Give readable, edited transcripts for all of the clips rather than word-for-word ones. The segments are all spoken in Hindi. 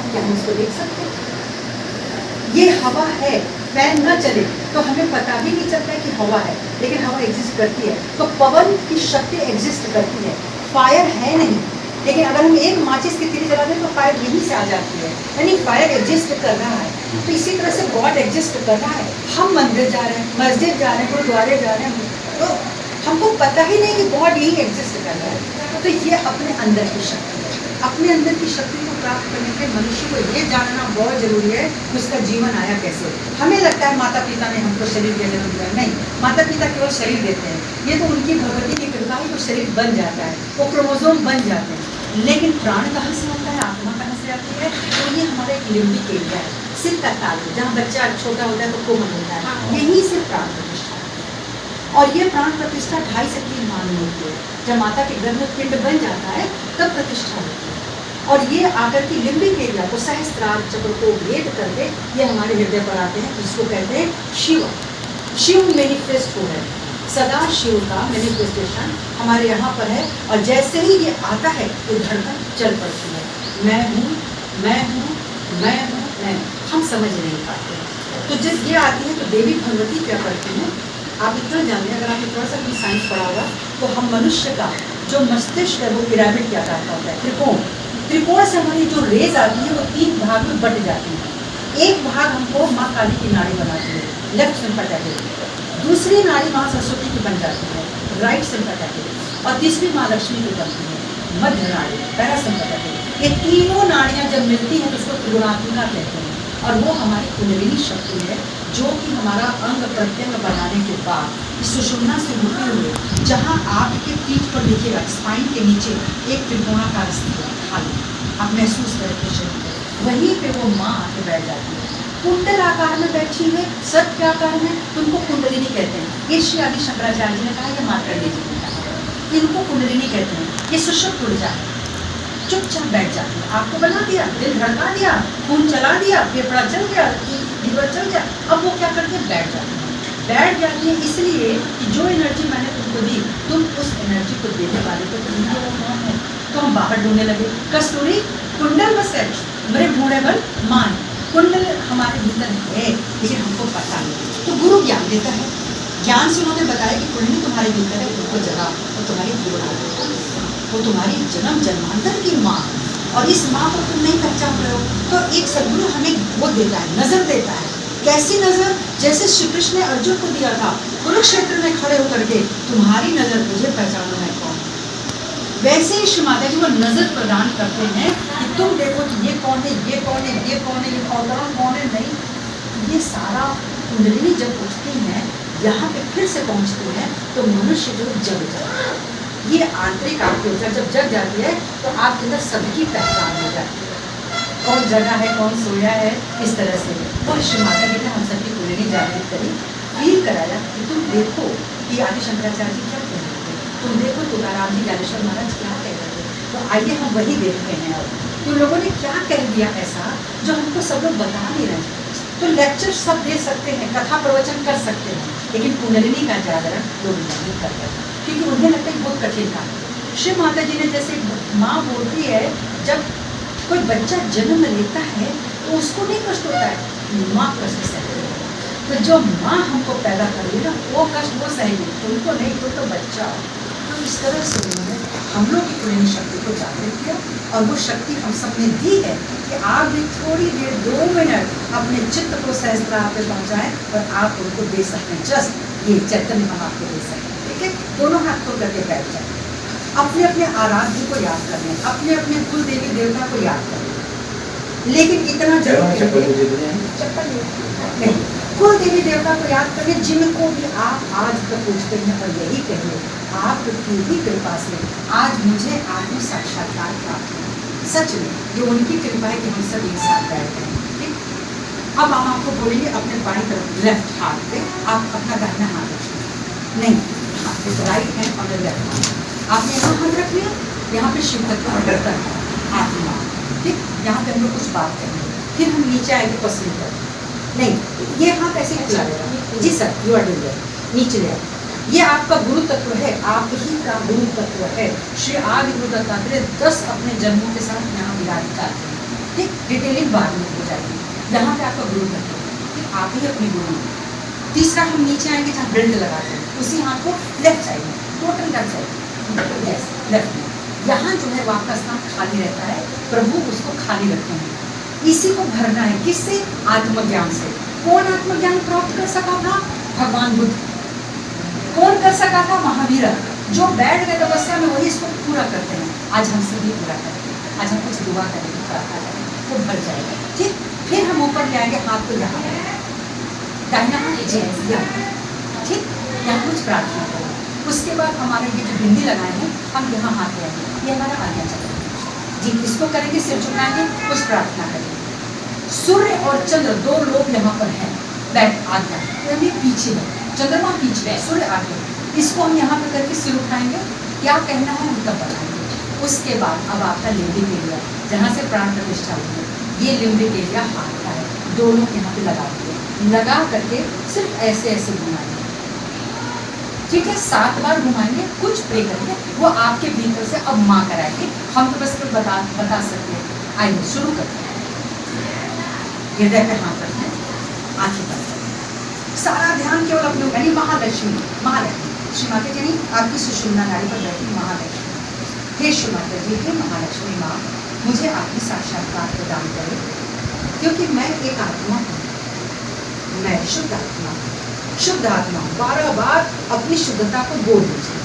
क्या हम उसको देख सकते हैं? ये हवा है, फैन न चले तो हमें पता भी नहीं चलता है कि हवा है, लेकिन हवा एग्जिस्ट करती है। तो पवन की शक्ति एग्जिस्ट करती है। फायर है नहीं, लेकिन अगर हम एक माचिस की तिली जला दें तो फायर यहीं से आ जाती है, यानी फायर एग्जिस्ट कर रहा है। तो इसी तरह से गॉड एग्जिस्ट कर रहा है। हम मंदिर जा रहे हैं, मस्जिद जा रहे हैं, गुरुद्वारे जा रहे हैं, तो हमको पता ही नहीं कि गॉड यही एग्जिस्ट कर रहा है। तो ये अपने अंदर की शक्ति है। अपने अंदर की शक्ति को प्राप्त करने के मनुष्य को ये जानना बहुत जरूरी है कि उसका जीवन आया कैसे। हमें लगता है माता पिता ने हमको शरीर के जन्म दिया, नहीं, माता पिता केवल शरीर देते हैं। ये तो उनकी भगवती की कृपा है, तो शरीर बन जाता है, वो क्रोमोसोम बन जाते हैं। लेकिन प्राण कहाँ से आता है, आत्मा कहाँ से आती है? तो ये हमारा एक लिम्बिक एरिया है, सिर का ताल, जहाँ बच्चा छोटा होता है तो कोमल होता है, यहीं से प्राण प्रतिष्ठा होती है। और ये प्राण प्रतिष्ठा 2.5 से 3 माह में होती है। जब माता के गर्भ में पिंड बन जाता है तब प्रतिष्ठा होती है। और ये आकर की लिम्बिक एरिया को, सहस्त्रार चक्र को भेद करके ये हमारे हृदय पर आते हैं, जिसको कहते हैं शिव। शिव मैनिफेस्ट हो है, सदा शिव का मैनिफेस्टेशन हमारे यहाँ पर है। और जैसे ही ये आता है तो धड़कन चल पड़ती है, मैं हूँ, मैं हूँ, मैं हूँ, मैं हूँ। हम समझ नहीं पाते। तो जब ये आती है तो देवी भगवती क्या करती हैं, आप इतना जानिए, अगर आपने थोड़ा सा भी साइंस पढ़ा होगा तो हम मनुष्य का जो मस्तिष्क है वो पिरामिड क्या कहता होता है, त्रिकोण। त्रिकोण से हमारी जो रेज आती है वो 3 भाग में बट जाती है। एक भाग हमको माँ काली की नाड़ी बनाती है, लेफ्ट सिम्पैथेटिक। दूसरी नाड़ी माँ सरस्वती की बन जाती है, राइट सिम्पैथेटिक। और तीसरी माँ लक्ष्मी की बनती है, मध्य नाड़ी, पैरासिम्पैथेटिक। ये तीनों नाड़ियाँ जब मिलती हैं तो उसको त्रिगुणात्मिका कहते हैं। और वो हमारी कुंडलिनी शक्ति है, जो कि हमारा अंग प्रत्यंग बनाने के बाद सुषुम्ना से होते हुए, जहाँ आपके पीठ पर देखिएगा स्पाइन के नीचे एक त्रिकोणाकार स्थिति है खाली, आप महसूस करते शरीर, वहीं पे वो माँ आके बैठ जाती है, कुंडल आकार में बैठी है, सर्प के आकार में। उनको कुंडलिनी कहते हैं। ये श्री आदि शंकराचार्य जी ने कहा, ये मार्कंडेय जी ने कहा, इनको कुंडलिनी कहते हैं। ये सुषुप्त ऊर्जा है, चुपचाप बैठ जाती है। आपको बना दिया, दिल धड़का दिया, खून चला दिया, फेफड़ा चल गया, लीवर चल गया, अब वो क्या करते हैं, बैठ जाते हैं। बैठ जाती है इसलिए कि जो एनर्जी मैंने तुमको दी, तुम उस एनर्जी को देने वाले को तुम वो कौन है। तो हम बाहर ढूंढने लगे, कस्तूरी कुंडल बसेट मेरे ढूंढे बल मान, कुंडल हमारे भीतर है लेकिन हमको पता नहीं। तो गुरु ज्ञान देता है, ज्ञान से उन्होंने बताया कि कुंडली तुम्हारे भीतर है, तुमको जगा और तुम्हारी जीवन, वो तुम्हारी जन्म जन्मांतर की माँ, और इस माँ को तुम नहीं पहचान रहे हो। तो एक सद्गुरु हमें वो देता है, नजर देता है। कैसी नजर? जैसे श्री कृष्ण ने अर्जुन को दिया था, कुरुक्षेत्र में खड़े होकर के तुम्हारी नजर मुझे पहचानो मैं कौन। वैसे ही श्री माता जी वो नजर प्रदान करते हैं कि तुम देखो कि ये कौन है, ये कौन है, ये कौन है, ये अवतरण कौन है। नहीं, ये सारा कुंडलिनी जब उठती है, यहाँ पे फिर से पहुँचती है तो मनुष्य जो जग जाता है। ये आंतरिक आपकी ऊर्जा जब जग जाती है तो आपके अंदर सबकी पहचान हो जाती है, कौन जगा है, कौन सोया है, इस तरह से। तो श्री माता जी ने हम सबकी कुंडलिनी जागृत करी, फील कराया कि तुम देखो कि आदि शंकराचार्य जी क्या कह रहे थे, तुम देखो तुकाराम जी, ज्ञानेश्वर महाराज क्या कह रहे थे। तो आइए हम वही देखते हैं अब कि लोगों ने क्या कह दिया ऐसा जो हमको सब लोग बता नहीं रहे। तो लेक्चर सब दे सकते हैं, कथा प्रवचन कर सकते हैं, लेकिन कुंडलिनी का जागरण लोग नहीं करते, क्योंकि उन्हें लगता है बहुत कठिन काम। श्री माता जी ने जैसे माँ बोलती है, जब कोई बच्चा जन्म लेता है तो उसको नहीं कष्ट होता है, माँ कष्ट सहती है। तो जो माँ हमको पैदा कर रही है ना, वो कष्ट वो सहेगी, तुमको नहीं, तो बच्चा। तो इस तरह से उन्होंने हम लोग की कुंडलिनी शक्ति को जागृत किया, और वो शक्ति हम सब ने दी है कि आप भी थोड़ी देर 2 मिनट अपने चित्त को सहस्त्रार पे पहुँचाएं और आप उनको दे सकते हैं। जस्ट ये चैतन्य हम आपको दे सकते हैं, ठीक है। दोनों हाथ को करके बैठ जाए, अपने अपने आराध्य को याद करने, अपने अपने कुल देवी देवता को याद करने, लेकिन इतना जरूर नहीं, कुल देवी देवता को याद करें जिनको भी आप आज तक पूछते हैं, और यही कहिए आपकी ही कृपा से आज मुझे आत्म साक्षात्कार प्राप्त हुआ। सच में ये उनकी कृपा है कि हम सब एक साथ बैठे हैं, ठीक। अब हम आपको बोलेंगे अपने बाईं तरफ लेफ्ट हाथ पे आप अपना दाहिना हाथ रखिए, नहीं, right hand on the left हाथ। आपने यहाँ हाथ रख लिया, यहाँ पे शिव तत्व का बर्तन आत्मा, ठीक। यहाँ पे हम लोग कुछ बात करेंगे, फिर हम नीचे आएंगे पसली पर, नहीं, ये हाथ ऐसे खुला रहेगा। जी sir, you are doing it, नीचे ले। ये आपका गुरु तत्व है, आप ही का गुरु तत्व है। श्री आदि गुरु दत्तात्रेय 10 अपने जन्मों के साथ यहाँ विराजित करते हैं, ठीक, डिटेलिंग बाद में हो जाएगी। यहाँ पे आपका गुरु करते हैं, ठीक, आप ही अपने गुरु। तीसरा हम नीचे आएंगे जहाँ बेल्ट लगाते हैं, उसी हाथ को लेफ्ट साइड में, total left side, yes left में। यहाँ जो है वो आपका स्थान खाली रहता है, प्रभु उसको खाली रखते हैं। इसी को भरना है, किससे? आत्मज्ञान से। कौन आत्मज्ञान प्राप्त कर सका था? भगवान बुद्ध। कौन कर सका था? महावीर। जो बैठ गए तपस्या में वही इसको पूरा करते हैं। आज हम सभी पूरा करेंगे, आज हम कुछ दुआ करेंगे, प्रार्थना करेंगे, वो भर जाएगा। ठीक, फिर हम ऊपर ले आएंगे, हाथ को यहाँ दाहिना हाथ जी यहाँ, ठीक, यहाँ कुछ प्रार्थना करें। उसके बाद हमारे ये जो बिंदी लगाए हैं हम यहाँ हाथ ले आएंगे, ये हमारा आज्ञा चक्र जी, इसको करेंगे, सिर झुकाएंगे, कुछ प्रार्थना करेंगे। सूर्य और चंद्र दो लोग यहाँ पर हैं, बैठ आज्ञा, ये पीछे है, चंद्रमा पीछे है, सूर्य आगे। इसको हम यहाँ पे करके सिर उठाएंगे, क्या कहना है उनका बताएंगे। उसके बाद अब आपका लिम्बिक एरिया, जहाँ से प्राण प्रतिष्ठा हुई है, ये लिम्बिक एरिया हाथ का है, दोनों यहाँ पे लगा दिए, लगा करके सिर्फ ऐसे ऐसे घुमाएंगे, ठीक है, 7 बार घुमाएंगे, कुछ प्रे करेंगे, वो आपके भीतर से अब माँ कराएंगे, हम तो बस बता सकते हैं। आइए शुरू करते हैं। हृदय पे हाथ रखते हैं, आंखें बंद करें, सारा ध्यान केवल अपने यानी महालक्ष्मी, महालक्ष्मी श्री माता जी आपकी सुषुम्ना नाड़ी पर बैठी महालक्ष्मी। हे श्री माता जी, हे महालक्ष्मी माँ, मुझे आपकी साक्षात्कार प्रदान करें, क्योंकि मैं एक आत्मा हूँ, मैं शुद्ध आत्मा, शुद्ध आत्मा। 12 बार अपनी शुद्धता को बोल दीजिए।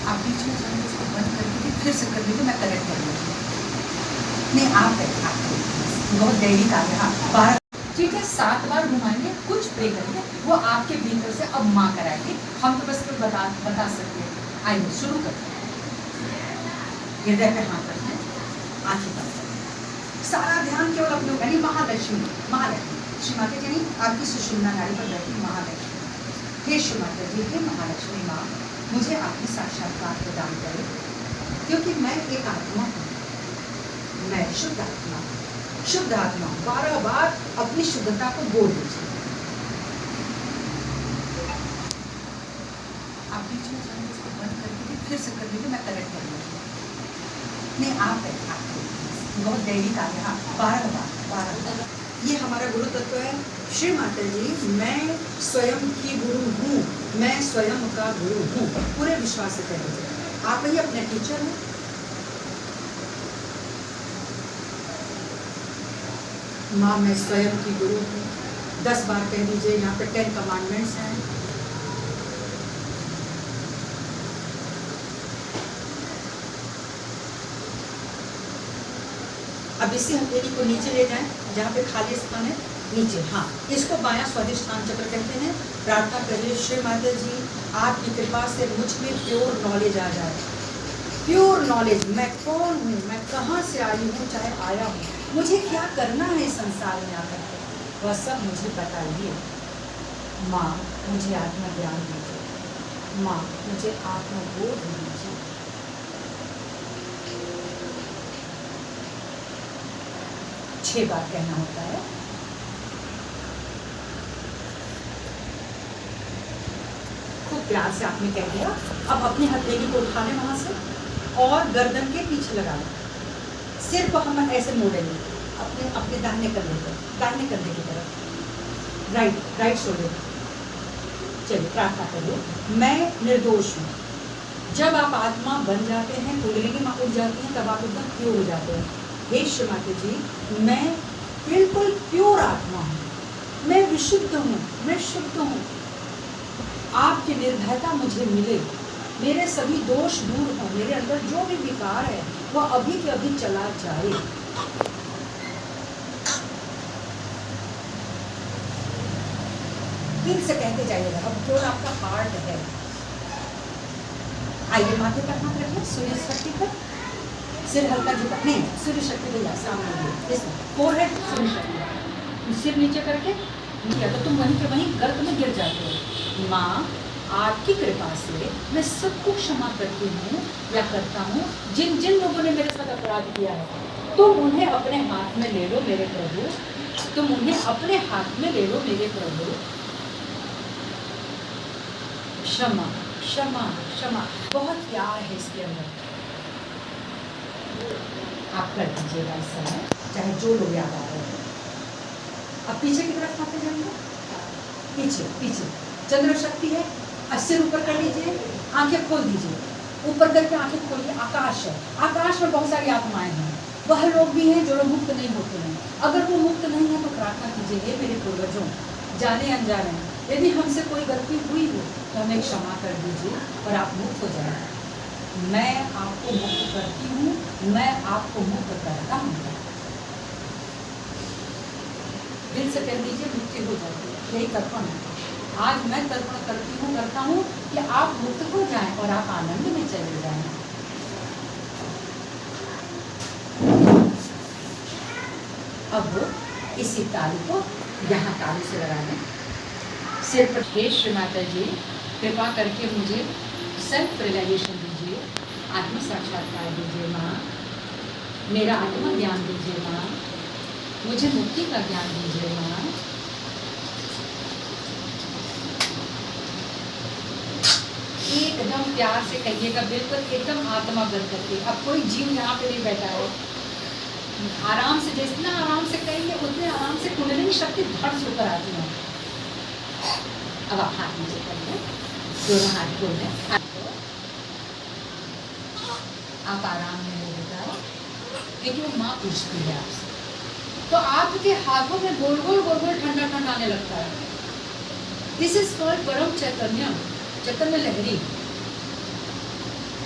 आप बीच में जाएंगे, इसको बंद करके फिर से कर लीजिए, मैं करेक्ट कर लूँगी। नहीं, आप बहुत देरी का है, हाँ 12, ठीक है, 7 बार घुमाएंगे, कुछ प्रे करेंगे, वो आपके भीतर से अब माँ कराएंगे, हम तो बस बता सकते हैं। आइए शुरू करते हैं। हृदय पे हाथ रखते हैं, आंखें बंद करें, सारा ध्यान केवल अपने यानी महालक्ष्मी, महालक्ष्मी श्री माता जी आपकी सुषुम्ना नाड़ी पर बैठी महालक्ष्मी। हे श्री माता जी, हे महालक्ष्मी माँ, मुझे आपकी साक्षात्कार प्रदान करें, क्योंकि मैं एक आत्मा हूँ, मैं शुद्ध आत्मा, शुद्ध आत्मा। 12 बार अपनी शुद्धता को बोल दीजिए। आप बीच में जाएंगे, इसको बंद करके फिर से कर लीजिए, मैं करेक्ट कर लूँगी। नहीं, आप बहुत देरी का है, हाँ 12 बार। ये हमारा गुरु तत्व है। श्री माता जी, मैं स्वयं की गुरु हूँ, मैं स्वयं का गुरु हूँ, पूरे विश्वास से कह दीजिए। आप ही अपने टीचर हैं। माँ, मैं स्वयं की गुरु हूँ, 10 बार कह दीजिए। यहाँ पे 10 कमांडमेंट्स हैं। अब इसी हथेली को नीचे ले जाएं, जहाँ पे खाली स्थान है नीचे, हाँ, इसको बायां स्वाधिष्ठान चक्र कहते हैं। प्रार्थना करिए, श्री माता जी आपकी कृपा से मुझ में प्योर नॉलेज आ जाए, प्योर नॉलेज। मैं कौन हूँ, मैं कहाँ से आई हूँ, चाहे आया हूँ, मुझे क्या करना है इस संसार में आकर के, वह सब मुझे बताइए। माँ, मुझे आत्मज्ञान दीजिए, माँ मुझे आत्मबोध दीजिए। छह बार कहना होता है। खूब प्यार से आपने कह दिया। अब अपनी हथेली को उठा लें वहां से और गर्दन के पीछे लगा लें। सिर को हम ऐसे मोड़ेंगे, अपने अपने दाहिने कंधे पर, दाहिने कंधे की तरफ, राइट शोल्डर। चलिए प्रार्थना करिए। मैं निर्दोष हूँ। जब आप आत्मा बन जाते हैं, कुंडलिनी माँ उठ जाती हैं, तब आप एकदम प्योर हो जाते हैं। हे श्री माता जी, मैं बिल्कुल प्योर आत्मा हूँ, मैं विशुद्ध हूँ, मैं शुद्ध हूँ। आपकी निर्भयता मुझे मिले, मेरे सभी दोष दूर हों, मेरे अंदर जो भी विकार है वह अभी के अभी चला जाए। दिल से कहते जाइएगा। अब जो आपका हार्ट है, आइए माथे पर हाथ रखिए, सूर्य शक्ति पर, सिर हल्का झुका, नहीं सूर्य शक्ति भैया सामने, फोरहेड सूर्य शक्ति, सिर नीचे करके, तो तुम वहीं के वहीं गर्त में गिर जाते हो। माँ, आपकी कृपा से मैं सबको क्षमा करती हूँ या करता हूँ। जिन जिन लोगों ने मेरे साथ अपराध किया है, तुम उन्हें अपने हाथ में ले लो मेरे प्रभु, तुम उन्हें अपने हाथ में ले लो मेरे प्रभु। क्षमा क्षमा क्षमा, बहुत प्यार है इसके अंदर। आप कर दीजिएगा इस समय, चाहे जो लोग याद आ रहे हैं। अब पीछे की तरफ आते जाएंगे, पीछे पीछे चंद्र शक्ति है, सिर ऊपर कर लीजिए, आंखें खोल दीजिए, ऊपर करके आंखें खोलिए। आकाश है, आकाश में बहुत सारी आत्माएं हैं, वह लोग भी हैं जो लोग मुक्त नहीं होते हैं। अगर वो मुक्त नहीं है तो प्रार्थना कीजिए, हे मेरे पूर्वजों, जाने अनजाने यदि हमसे कोई गलती हुई हो तो हमें क्षमा कर दीजिए और आप मुक्त हो जाए। मैं आपको मुक्त करती हूँ, मैं आपको मुक्त करता हूँ। दिल से कह दीजिए, मुक्ति हो जाती है, यही तर्पण है। आज मैं तर्पण करता हूँ कि आप मुक्त हो जाएं और आप आनंद में चले जाएं। अब इसी ताली को यहाँ ताली से लगा लें, सिर पर। हे श्री माता जी, कृपा करके मुझे सेल्फ रियलाइजेशन दीजिए, आत्म साक्षात्कार दीजिए माँ, मेरा आत्मा ज्ञान दीजिए माँ, मुझे मुक्ति का ज्ञान दीजिए माँ। एकदम प्यार से कहिएगा, बिल्कुल एकदम आत्मा बंद करके। अब कोई जीव यहाँ पे नहीं बैठा है, आराम से, जितना आराम से कहेंगे उतने आराम से कुंडलिनी शक्ति धड़ से ऊपर आती है। अब आप हाथ नीचे करिए, दोनों हाथ खोल दें, आप आराम में हो बेटा, क्योंकि वो माँ पूछती है आपसे। तो आपके हाथों में गोल गोल ठंडा ठंडा आने लगता है। दिस इज कॉल्ड परम चैतन्य, चैतन्य लहरी।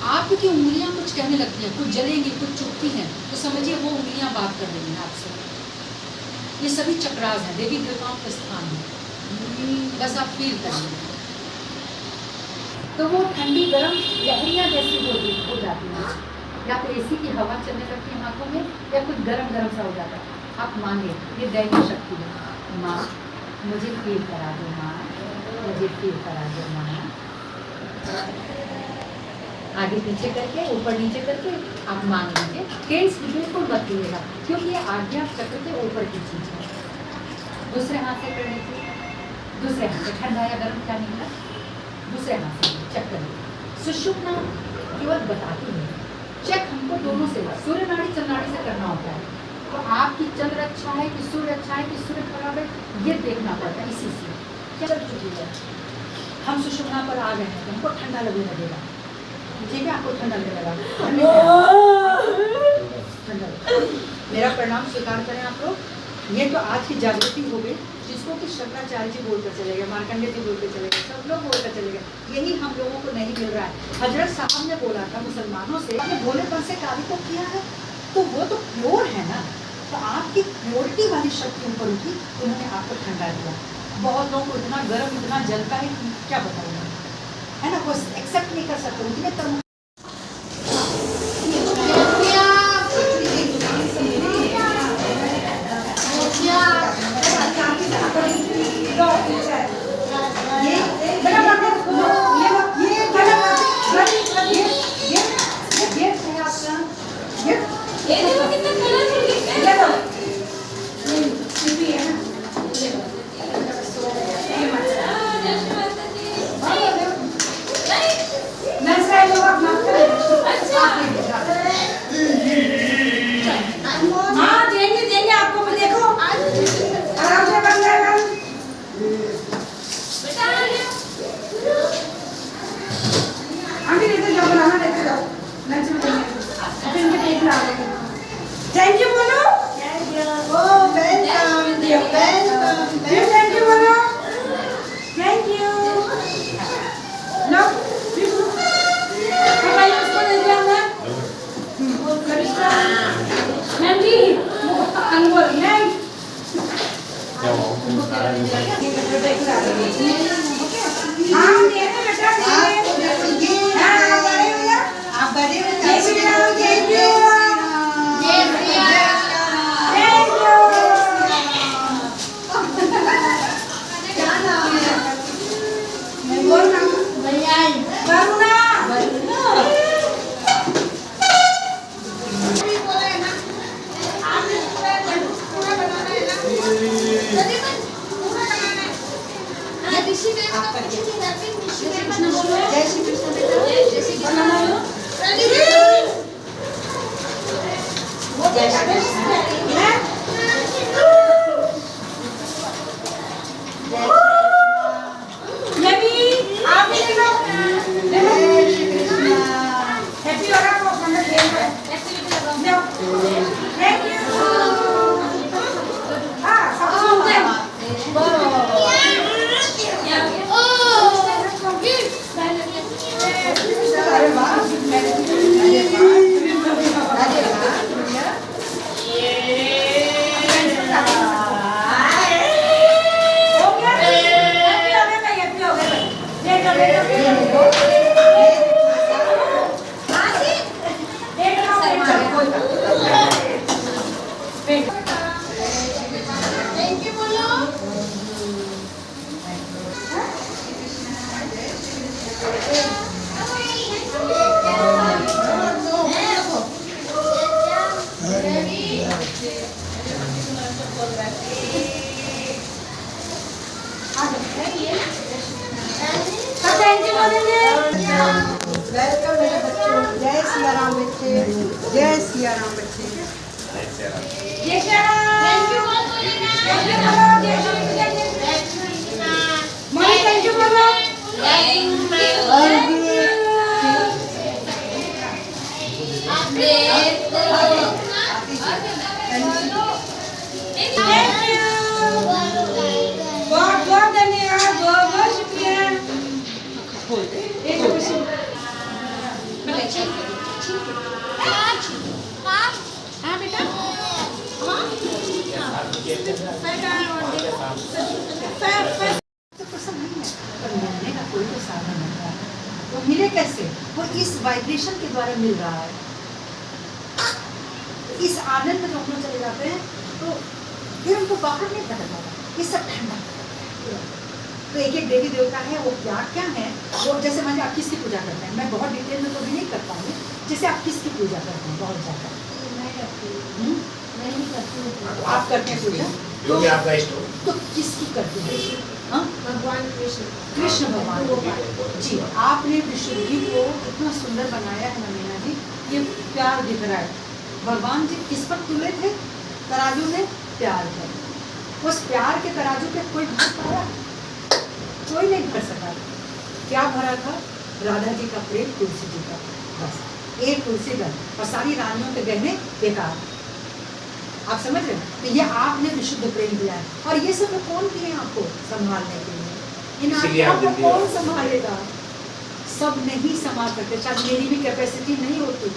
आपकी उंगलियां कुछ कहने लगती हैं, कुछ जलेंगी, कुछ चुपती हैं, तो समझिए वो उंगलियां बात कर रही हैं आपसे। ये सभी चक्रास हैं, देवी देवताओं के स्थान है, बस आप फील करिए। तो वो ठंडी गर्म लहरियां जैसी हो जाती हैं, या तो एसी की हवा चलने लगती है हाथों में, या कुछ गरम गरम सा हो जाता है। आप मांगे, ये दैवी शक्ति है। माँ मुझे फील करा दो, माँ मुझे फील करा दो माँ। आगे पीछे करके, ऊपर नीचे करके आप मांग लीजिए। केस बिल्कुल मत लीजिएगा, क्योंकि ये आज्ञा चक्र के ऊपर की चीज है। दूसरे हाथ से कर लीजिए, दूसरे हाथ से ठंडा या गर्म क्या निकला, दूसरे हाथ से चेक कर लीजिए। सुषुम्ना केवल बताती है, चेक हमको दोनों से, सूर्य नाड़ी चंद्र नाड़ी से करना होता है। तो आपकी चंद्र अच्छा है कि सूर्य अच्छा है कि सूर्य खराब है, ये देखना पड़ता है। इसी से क्या कर चुकी है, हम सुषुम्ना पर आ गए हैं तो हमको ठंडा लगने लगेगा, ठीक है, आपको ठंडा लगेगा। मेरा प्रणाम स्वीकार करें आप लोग। ये तो आज की जागृति हो गई, जिसको कि शंकराचार्य जी बोलकर चले गए, मार्कंडेय जी बोलकर चले गए, सब लोग बोलकर चले गए। यही हम लोगों को नहीं मिल रहा है। हजरत साहब ने बोला था मुसलमानों से, अपने भोलेपन से कार्य को किया है, तो वो तो प्योर है ना। तो आपकी प्योरिटी वाली शक्ति ऊपर उठी, उन्होंने आपको ठंडा दिया। बहुत लोगों को इतना गर्म, इतना जलता है, क्या बताऊँ, है ना, वो एक्सेप्ट नहीं कर सकते उतने तरह। थैंक यू बोलो, थैंक यू बोलो, थैंक यू। लो भाई उसको दे दिया मैं, मैम जी अंगूर नहीं हाँ दे दो बेटा, आप बड़े हो, थैंक यू। ये भी आप भी ले लो जय श्री कृष्ण। हैप्पी हो रहा है वो अपना खेल रहा है एक्टिविटी लगाओ थैंक यू हां सब सुनते हैं अरे वाह, अरे वाह, अरे वाह। हो गया हैप्पी हो गया ले लो ले लो ये देखो, ले लो चलो, कोई बात नहीं। थैंक यू बोलो। सब थैंक यू बोलेंगे वेलकम मेरे बच्चों। जय सिया राम बच्चे, जय सिया राम बच्चे। जय श्री राम थैंक यू बोल बोलेगा। थैंक यू बोलो जय Shri Krishna money thank you बोलो थैंक यू बहुत बहुत धन्यवाद बहुत बहुत शुक्रिया एक खुशी हाँ बेटा तो पसंद नहीं है, पर मिलने का कोई तो साधन नहीं है। वो मिले कैसे? वो इस वाइब्रेशन के द्वारा मिल रहा है। इस आनंद में हम लोग चले जाते हैं तो फिर हमको बाहर नहीं पता चलता, ये सब ठंडा। तो एक एक देवी देवता है, वो क्या क्या है, वो जैसे मान लीजिए आप किसकी पूजा करते हैं, मैं बहुत डिटेल में तो भी नहीं कर पाऊंगी। जैसे आप किसकी पूजा करते हैं बहुत ज़्यादा? आप करते हैं पूजा जो भी आपका इष्ट हो। तो किसकी करते हैं? हाँ? भगवान कृष्ण कृष्ण भगवान को। जी, आपने विशुद्धि को इतना सुंदर बनाया है नमीना जी, ये प्यार दिख रहा है। भगवान जी किस पर तुले थे? तराजू में प्यार है। उस प्यार के तराजू पे कोई भर पाया? कोई नहीं भर सका। क्या भरा था? राधा जी का प्रेम, तुलसी जी का, बस एक तुलसी दल, और सारी रानियों के गहने बेकार। आप समझ रहे हो? तो ये आपने विशुद्ध प्रेम दिया है, और ये सब कौन दिए आपको संभालने के लिए? इन इसीलिए आत्माओं को आपने दिया। कौन संभालेगा? सब नहीं संभाल सकते। शायद मेरी भी कैपेसिटी नहीं होती,